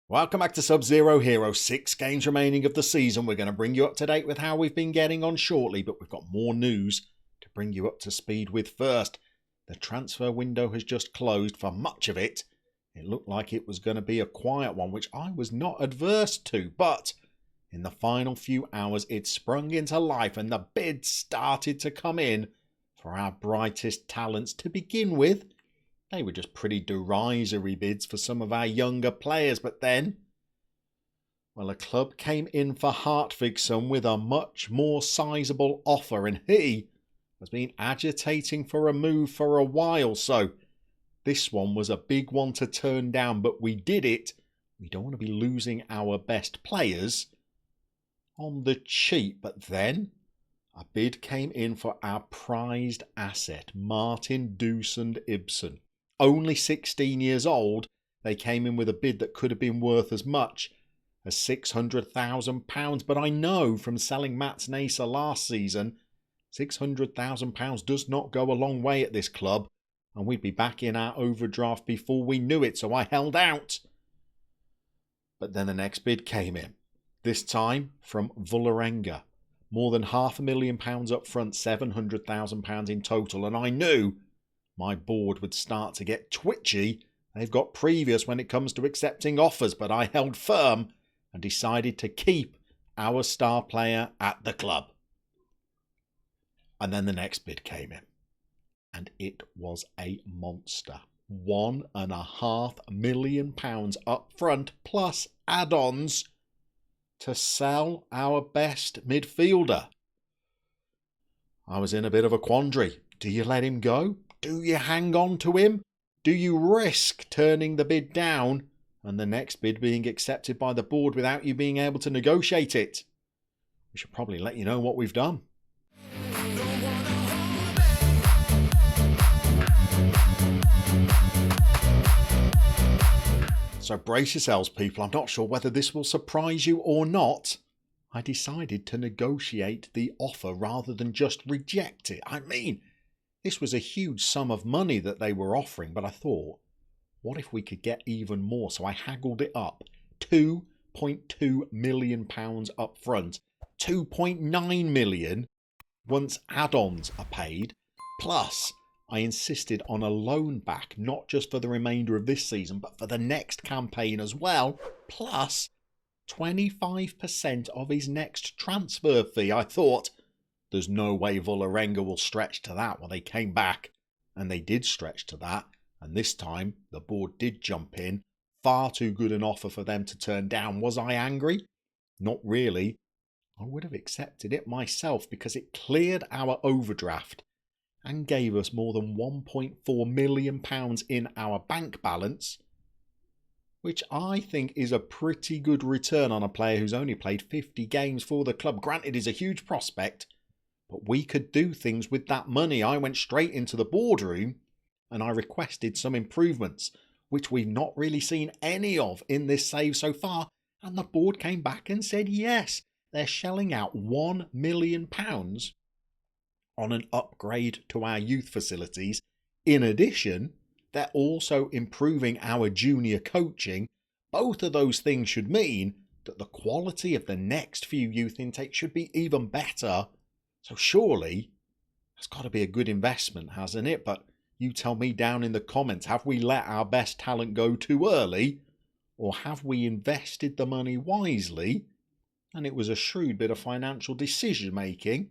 Welcome back to Sub-Zero Hero. 6 games remaining of the season. We're going to bring you up to date with how we've been getting on shortly, but we've got more news to bring you up to speed with first. The transfer window has just closed. For much of it, it looked like it was going to be a quiet one, which I was not adverse to, but in the final few hours it sprung into life and the bids started to come in for our brightest talents. To begin with, they were just pretty derisory bids for some of our younger players, but then, well, a club came in for Hartvigsson with a much more sizable offer, and he has been agitating for a move for a while, so this one was a big one to turn down, but we did it. We don't want to be losing our best players on the cheap. But then a bid came in for our prized asset, Martin Dusund Ibsen. Only 16 years old, they came in with a bid that could have been worth as much as £600,000. But I know from selling Mats Nasa last season, £600,000 does not go a long way at this club, and we'd be back in our overdraft before we knew it, so I held out. But then the next bid came in, this time from Vålerenga. More than £500,000 up front, £700,000 in total, and I knew my board would start to get twitchy. They've got previous when it comes to accepting offers, but I held firm and decided to keep our star player at the club. And then the next bid came in, and it was a monster. £1.5 million up front plus add-ons to sell our best midfielder. I was in a bit of a quandary. Do you let him go? Do you hang on to him? Do you risk turning the bid down and the next bid being accepted by the board without you being able to negotiate it? We should probably let you know what we've done. So brace yourselves, people. I'm not sure whether this will surprise you or not. I decided to negotiate the offer rather than just reject it. I mean, this was a huge sum of money that they were offering, but I thought, what if we could get even more? So I haggled it up. £2.2 million up front, £2.9 million once add-ons are paid, plus I insisted on a loan back, not just for the remainder of this season, but for the next campaign as well, plus 25% of his next transfer fee. I thought, there's no way Vålerenga will stretch to that. Well, they came back and they did stretch to that. And this time the board did jump in. Far too good an offer for them to turn down. Was I angry? Not really. I would have accepted it myself because it cleared our overdraft and gave us more than £1.4 million in our bank balance, which I think is a pretty good return on a player who's only played 50 games for the club. Granted, is a huge prospect, but we could do things with that money. I went straight into the boardroom and I requested some improvements, which we've not really seen any of in this save so far. And the board came back and said, yes, they're shelling out £1 million on an upgrade to our youth facilities. In addition, they're also improving our junior coaching. Both of those things should mean that the quality of the next few youth intakes should be even better. So surely, that's got to be a good investment, hasn't it? But you tell me down in the comments, have we let our best talent go too early? Or have we invested the money wisely? And it was a shrewd bit of financial decision making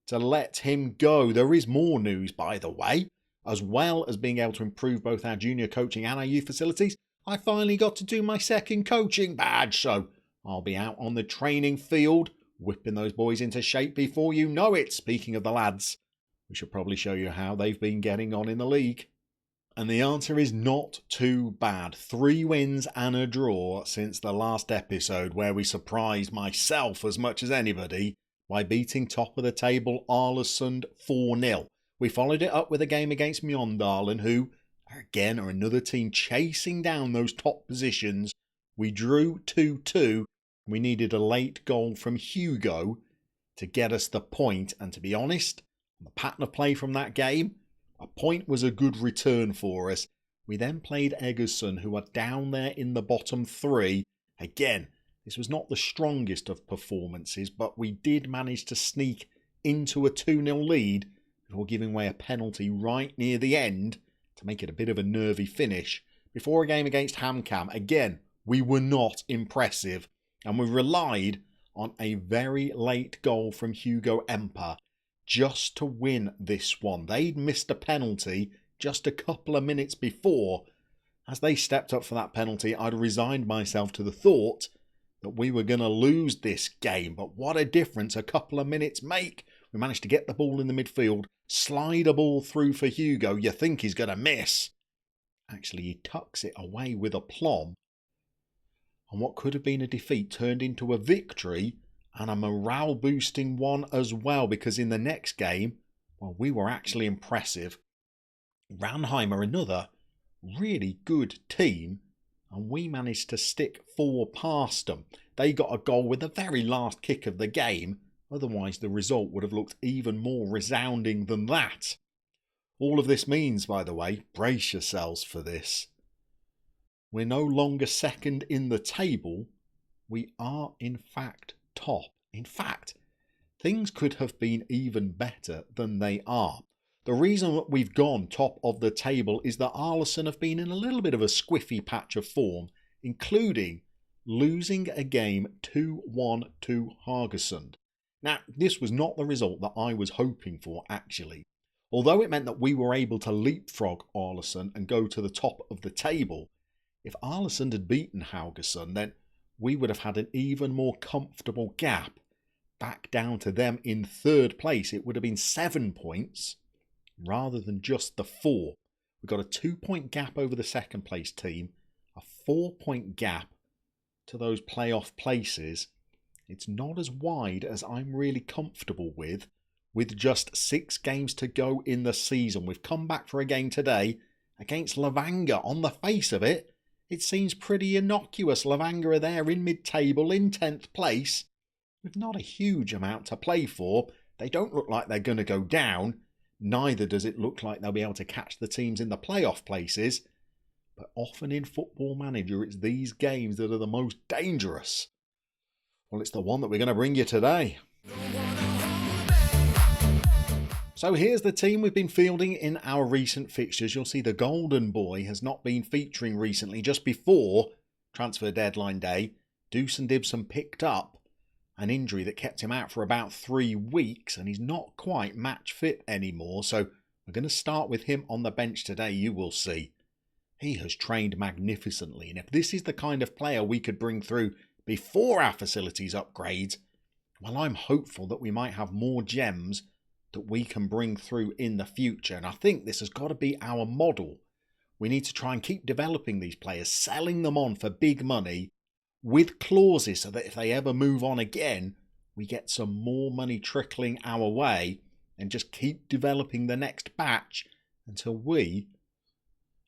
to let him go. There is more news, by the way. As well as being able to improve both our junior coaching and our youth facilities, I finally got to do my second coaching badge. So I'll be out on the training field, whipping those boys into shape before you know it. Speaking of the lads, we should probably show you how they've been getting on in the league. And the answer is not too bad. 3 wins and a draw since the last episode, where we surprised myself as much as anybody by beating top of the table Arlesund 4-0. We followed it up with a game against Tromsdalen, who, again, are another team chasing down those top positions. We drew 2-2. We needed a late goal from Hugo to get us the point. And to be honest, the pattern of play from that game, a point was a good return for us. We then played Egerton, who are down there in the bottom three. Again, this was not the strongest of performances, but we did manage to sneak into a 2-0 lead before giving away a penalty right near the end to make it a bit of a nervy finish. Before a game against Hamcam, again, we were not impressive, and we relied on a very late goal from Hugo Emper just to win this one. They'd missed a penalty just a couple of minutes before. As they stepped up for that penalty, I'd resigned myself to the thought that we were going to lose this game. But what a difference a couple of minutes make. We managed to get the ball in the midfield, slide a ball through for Hugo. You think he's going to miss. Actually, he tucks it away with aplomb. And what could have been a defeat turned into a victory, and a morale-boosting one as well, because in the next game, well, we were actually impressive. Ranheim are another really good team, and we managed to stick 4 past them. They got a goal with the very last kick of the game, otherwise the result would have looked even more resounding than that. All of this means, by the way, brace yourselves for this. We're no longer second in the table, we are in fact top. In fact, things could have been even better than they are. The reason that we've gone top of the table is that Arlesund have been in a little bit of a squiffy patch of form, including losing a game 2-1 to Haugesund. Now, this was not the result that I was hoping for, actually. Although it meant that we were able to leapfrog Arlesund and go to the top of the table, if Arlesund had beaten Haugesund, then we would have had an even more comfortable gap back down to them in 3rd place. It would have been 7 points rather than just the 4. We've got a 2-point gap over the 2nd place team, a 4-point gap to those playoff places. It's not as wide as I'm really comfortable with just 6 games to go in the season. We've come back for a game today against Levanger. On the face of it, it seems pretty innocuous. Levanger are there in mid-table in 10th place with not a huge amount to play for. They don't look like they're going to go down. Neither does it look like they'll be able to catch the teams in the playoff places. But often in Football Manager, it's these games that are the most dangerous. Well, it's the one that we're going to bring you today. So here's the team we've been fielding in our recent fixtures. You'll see the Golden Boy has not been featuring recently. Just before transfer deadline day, Dusan Dibson picked up an injury that kept him out for about 3 weeks, and he's not quite match fit anymore. So we're going to start with him on the bench today, you will see. He has trained magnificently, and if this is the kind of player we could bring through before our facilities upgrades, well, I'm hopeful that we might have more gems that we can bring through in the future. And I think this has got to be our model. We need to try and keep developing these players, selling them on for big money with clauses so that if they ever move on again, we get some more money trickling our way and just keep developing the next batch until we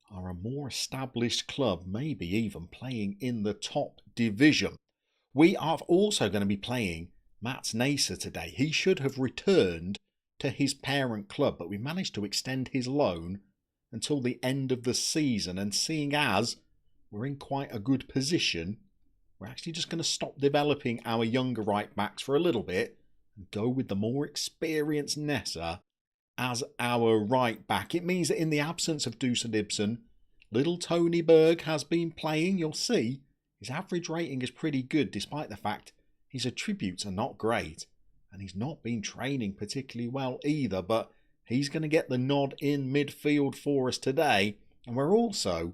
are a more established club, maybe even playing in the top division. We are also going to be playing Mats Neser today. He should have returned to his parent club, but we managed to extend his loan until the end of the season, and seeing as we're in quite a good position, we're actually just going to stop developing our younger right backs for a little bit and go with the more experienced Neser as our right back. It means that in the absence of Dusan Dibson, little Tony Berg has been playing. You'll see his average rating is pretty good despite the fact his attributes are not great. And he's not been training particularly well either, but he's going to get the nod in midfield for us today. And we're also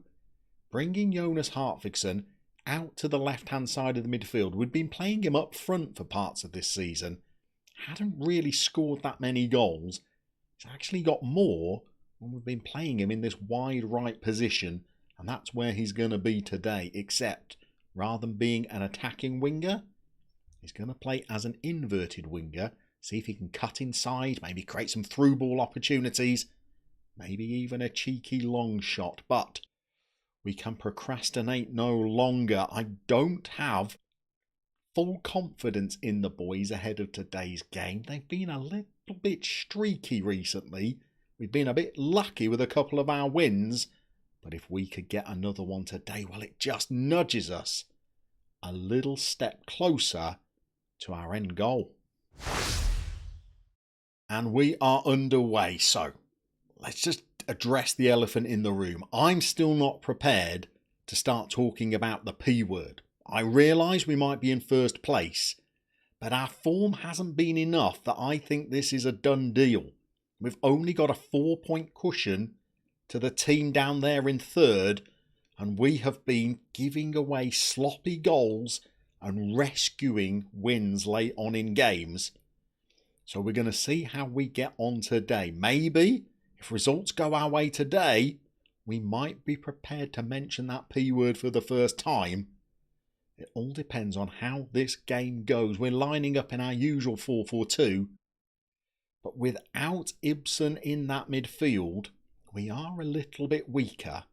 bringing Jonas Hartvigsson out to the left-hand side of the midfield. We'd been playing him up front for parts of this season. Hadn't really scored that many goals. He's actually got more when we've been playing him in this wide right position. And that's where he's going to be today, except rather than being an attacking winger, he's going to play as an inverted winger, see if he can cut inside, maybe create some through ball opportunities, maybe even a cheeky long shot. But we can procrastinate no longer. I don't have full confidence in the boys ahead of today's game. They've been a little bit streaky recently. We've been a bit lucky with a couple of our wins, But if we could get another one today, well, it just nudges us a little step closer to our end goal. And we are underway. So let's just address the elephant in the room. I'm still not prepared to start talking about the P word. I realise we might be in first place, but our form hasn't been enough that I think this is a done deal. We've only got a 4-point cushion to the team down there in third, and we have been giving away sloppy goals and rescuing wins late on in games. So we're going to see how we get on today. Maybe if results go our way today, we might be prepared to mention that P word for the first time. It all depends on how this game goes. We're lining up in our usual 4-4-2, but without Ibsen in that midfield, we are a little bit weaker.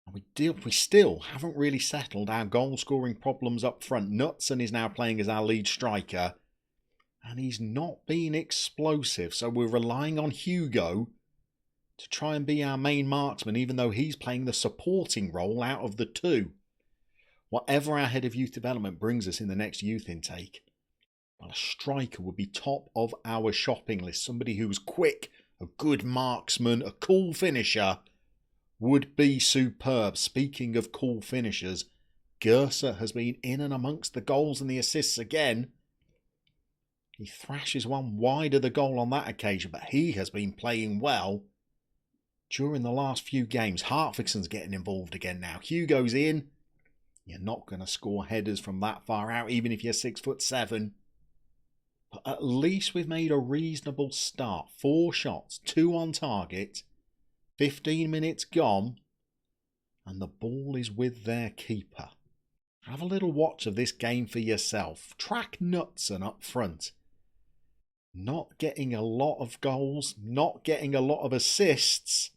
And we still haven't really settled our goal-scoring problems up front. Knutson is now playing as our lead striker, and he's not been explosive, so we're relying on Hugo to try and be our main marksman, even though he's playing the supporting role out of the two. Whatever our head of youth development brings us in the next youth intake, well, a striker would be top of our shopping list. Somebody who's quick, a good marksman, a cool finisher would be superb. Speaking of cool finishers, Gersa has been in and amongst the goals and the assists again. He thrashes one wide of the goal on that occasion, but he has been playing well during the last few games. Hartvigson's getting involved again now. Hugo's in. You're not going to score headers from that far out, even if you're 6'7". But at least we've made a reasonable start. 4 shots, 2 on target, 15 minutes gone, and the ball is with their keeper. Have a little watch of this game for yourself. Track Knutson up front. Not getting a lot of goals, not getting a lot of assists.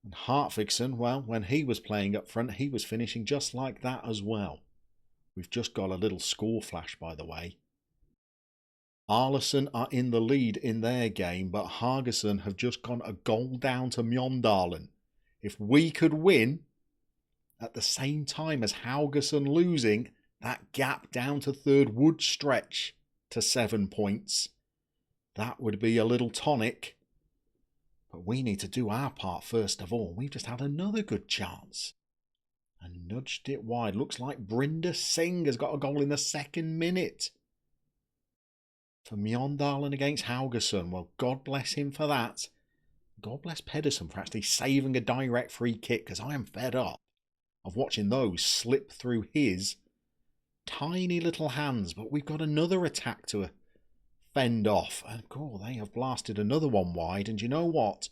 And Hartvigsen, well, when he was playing up front, he was finishing just like that as well. We've just got a little score flash, by the way. Arlesen are in the lead in their game, but Haugesund have just gone a goal down to Tromsdalen. If we could win at the same time as Haugesund losing, that gap down to third would stretch to 7 points. That would be a little tonic. But we need to do our part first of all. We've just had another good chance and nudged it wide. Looks like Brinda Singh has got a goal in the 2nd minute for Mjøndalen against Haugesund. Well, God bless him for that. God bless Pedersen for actually saving a direct free kick, because I am fed up of watching those slip through his tiny little hands. But we've got another attack to fend off, and they have blasted another one wide. And you know what?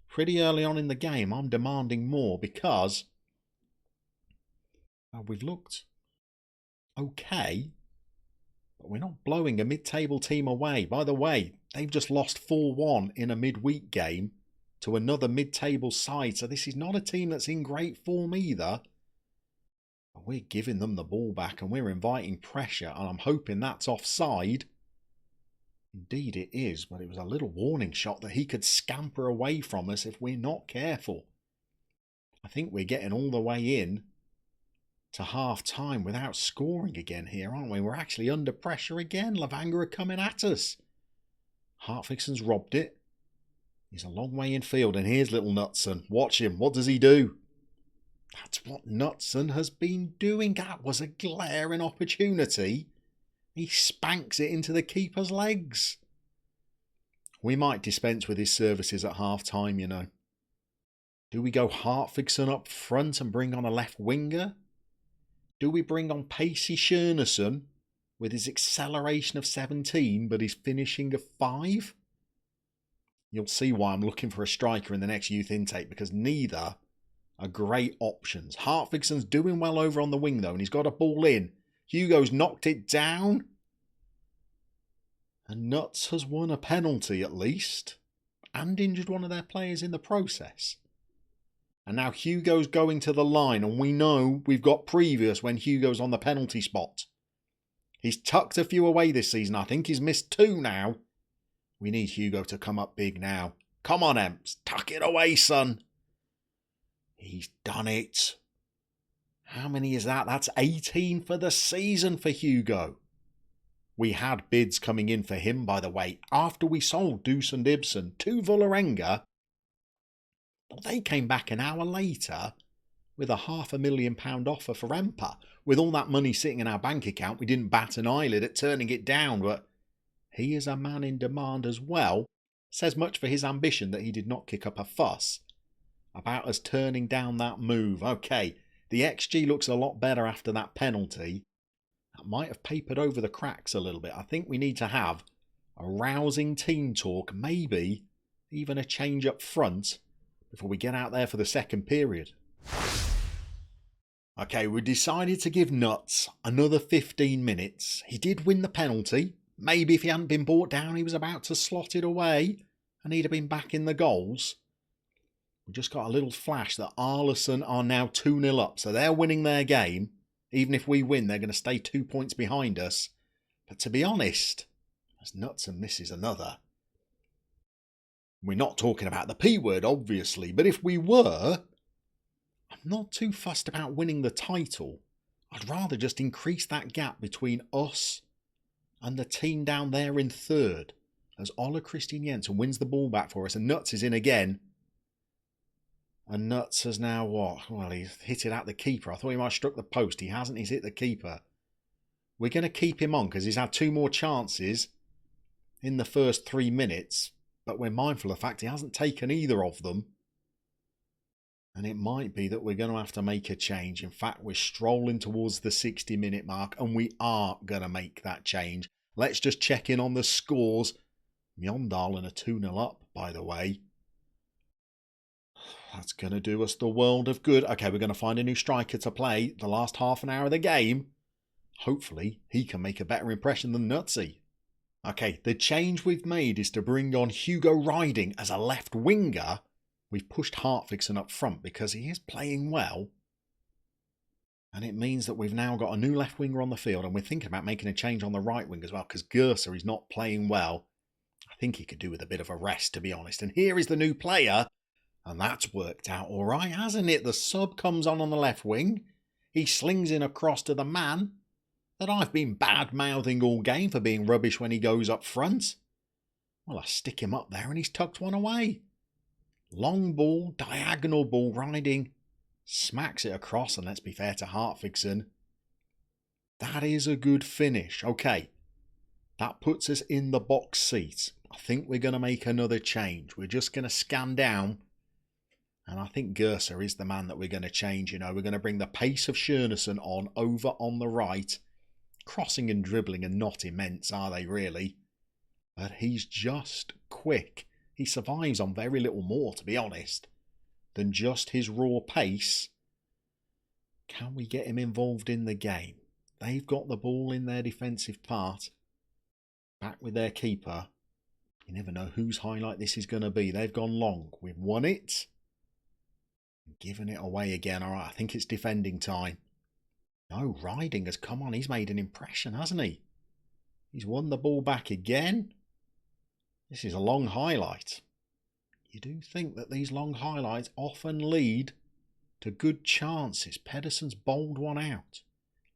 Pretty early on in the game, I'm demanding more, because we've looked okay, but we're not blowing a mid-table team away. By the way, they've just lost 4-1 in a midweek game to another mid-table side, so this is not a team that's in great form either. But we're giving them the ball back and we're inviting pressure, and I'm hoping that's offside. Indeed it is, but it was a little warning shot that he could scamper away from us if we're not careful. I think we're getting all the way in to half-time without scoring again here, aren't we? We're actually under pressure again. Levanger are coming at us. Hartvigsen's robbed it. He's a long way in field, and here's little Knutson. Watch him. What does he do? That's what Knutson has been doing. That was a glaring opportunity. He spanks it into the keeper's legs. We might dispense with his services at half-time, you know. Do we go Hartvigsen up front and bring on a left winger? Do we bring on pacey Schönerson with his acceleration of 17 but his finishing of 5? You'll see why I'm looking for a striker in the next youth intake, because neither are great options. Hartvigsen's doing well over on the wing though, and he's got a ball in. Hugo's knocked it down. And Nuts has won a penalty at least, and injured one of their players in the process. And now Hugo's going to the line, and we know we've got previous when Hugo's on the penalty spot. He's tucked a few away this season. I think he's missed 2 now. We need Hugo to come up big now. Come on, Emps. Tuck it away, son. He's done it. How many is that? That's 18 for the season for Hugo. We had bids coming in for him, by the way, after we sold Deuce and Ibsen to Vålerenga. But they came back an hour later with a £500,000 offer for Empa. With all that money sitting in our bank account, we didn't bat an eyelid at turning it down, but he is a man in demand as well. Says much for his ambition that he did not kick up a fuss about us turning down that move. Okay, the XG looks a lot better after that penalty. That might have papered over the cracks a little bit. I think we need to have a rousing team talk, maybe even a change up front before we get out there for the second period. Okay, we decided to give Nuts another 15 minutes. He did win the penalty. Maybe if he hadn't been brought down, he was about to slot it away and he'd have been back in the goals. We just got a little flash that Arlesson are now 2-0 up, so they're winning their game. Even if we win, they're going to stay 2 points behind us. But to be honest, as Nuts and misses another. We're not talking about the P word, obviously, but if we were, I'm not too fussed about winning the title. I'd rather just increase that gap between us and the team down there in third, as Ola Christian Jensen wins the ball back for us and Nuts is in again. And Nuts has now what? Well, he's hit it at the keeper. I thought he might have struck the post. He hasn't. He's hit the keeper. We're going to keep him on because he's had 2 more chances in the first 3 minutes. But we're mindful of the fact he hasn't taken either of them. And it might be that we're going to have to make a change. In fact, we're strolling towards the 60-minute mark and we are going to make that change. Let's just check in on the scores. Tromsdalen are 2-0 up, by the way. That's going to do us the world of good. Okay, we're going to find a new striker to play the last half an hour of the game. Hopefully, he can make a better impression than Nutsy. Okay, the change we've made is to bring on Hugo Riding as a left winger. We've pushed Hartvigsson up front because he is playing well. And it means that we've now got a new left winger on the field and we're thinking about making a change on the right wing as well because Gerser is not playing well. I think he could do with a bit of a rest, to be honest. And here is the new player. And that's worked out all right, hasn't it? The sub comes on the left wing. He slings in across to the man that I've been bad-mouthing all game for being rubbish when he goes up front. Well, I stick him up there and he's tucked one away. Long ball, diagonal ball, Riding smacks it across, and let's be fair to Hartvigsson. That is a good finish. Okay, that puts us in the box seat. I think we're going to make another change. We're just going to scan down. And I think Gerser is the man that we're going to change. You know, we're going to bring the pace of Schöneson on over on the right. Crossing and dribbling are not immense, are they really? But he's just quick. He survives on very little more, to be honest, than just his raw pace. Can we get him involved in the game? They've got the ball in their defensive part. Back with their keeper. You never know whose highlight this is going to be. They've gone long. We've won it. Giving it away again. All right, I think it's defending time. No, Riding has come on. He's made an impression, hasn't he? He's won the ball back again. This is a long highlight. You do think that these long highlights often lead to good chances. Pedersen's bowled one out.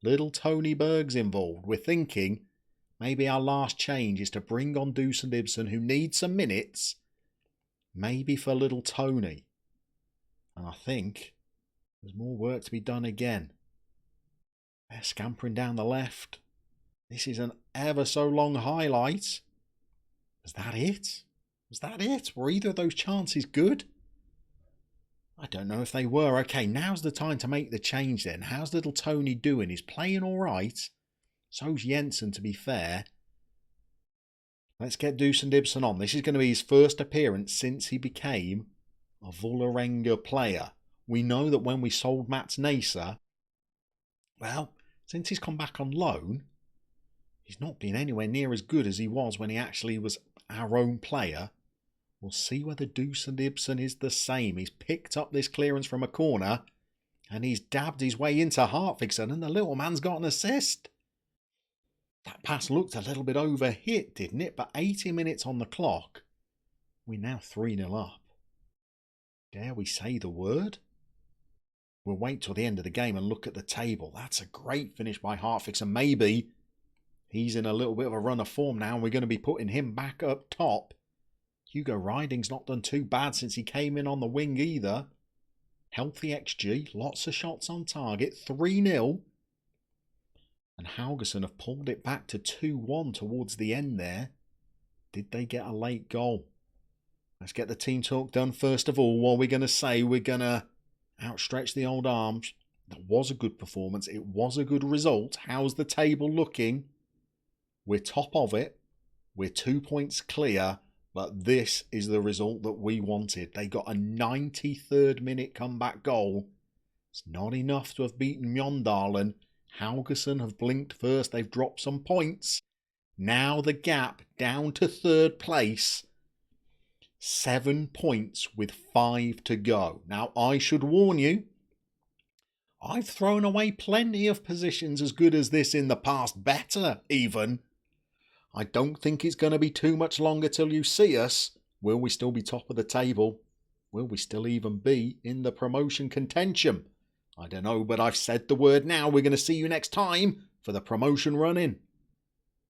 Little Tony Berg's involved. We're thinking maybe our last change is to bring on Deuce and Ibsen, who need some minutes. Maybe for little Tony. And I think there's more work to be done again. They're scampering down the left. This is an ever so long highlight. Was that it? Was that it? Were either of those chances good? I don't know if they were. Okay, now's the time to make the change then. How's little Tony doing? He's playing all right. So's Jensen, to be fair. Let's get Deuce and Ibsen on. This is going to be his first appearance since he became a Vålerenga player. We know that when we sold Mats Nasa, well, since he's come back on loan, he's not been anywhere near as good as he was when he actually was our own player. We'll see whether Deuce and Ibsen is the same. He's picked up this clearance from a corner and he's dabbed his way into Hartvigsson and the little man's got an assist. That pass looked a little bit overhit, didn't it? But 80 minutes on the clock. We're now 3-0 up. Dare we say the word? We'll wait till the end of the game and look at the table. That's a great finish by Hartfix, and maybe he's in a little bit of a run of form now, and we're going to be putting him back up top. Hugo Riding's not done too bad since he came in on the wing either. Healthy XG, lots of shots on target, 3-0. And Haugesson have pulled it back to 2-1 towards the end there. Did they get a late goal? Let's get the team talk done first of all. What are we going to say? We're going to outstretch the old arms. That was a good performance. It was a good result. How's the table looking? We're top of it. We're 2 points clear. But this is the result that we wanted. They got a 93rd minute comeback goal. It's not enough to have beaten Mjøndalen. Haugesson have blinked first. They've dropped some points. Now the gap down to 3rd place. 7 points with 5 to go. Now I should warn you, I've thrown away plenty of positions as good as this in the past. Better even. I don't think it's going to be too much longer till you see us. Will we still be top of the table? Will we still even be in the promotion contention? I don't know, but I've said the word now. We're going to see you next time for the promotion run-in.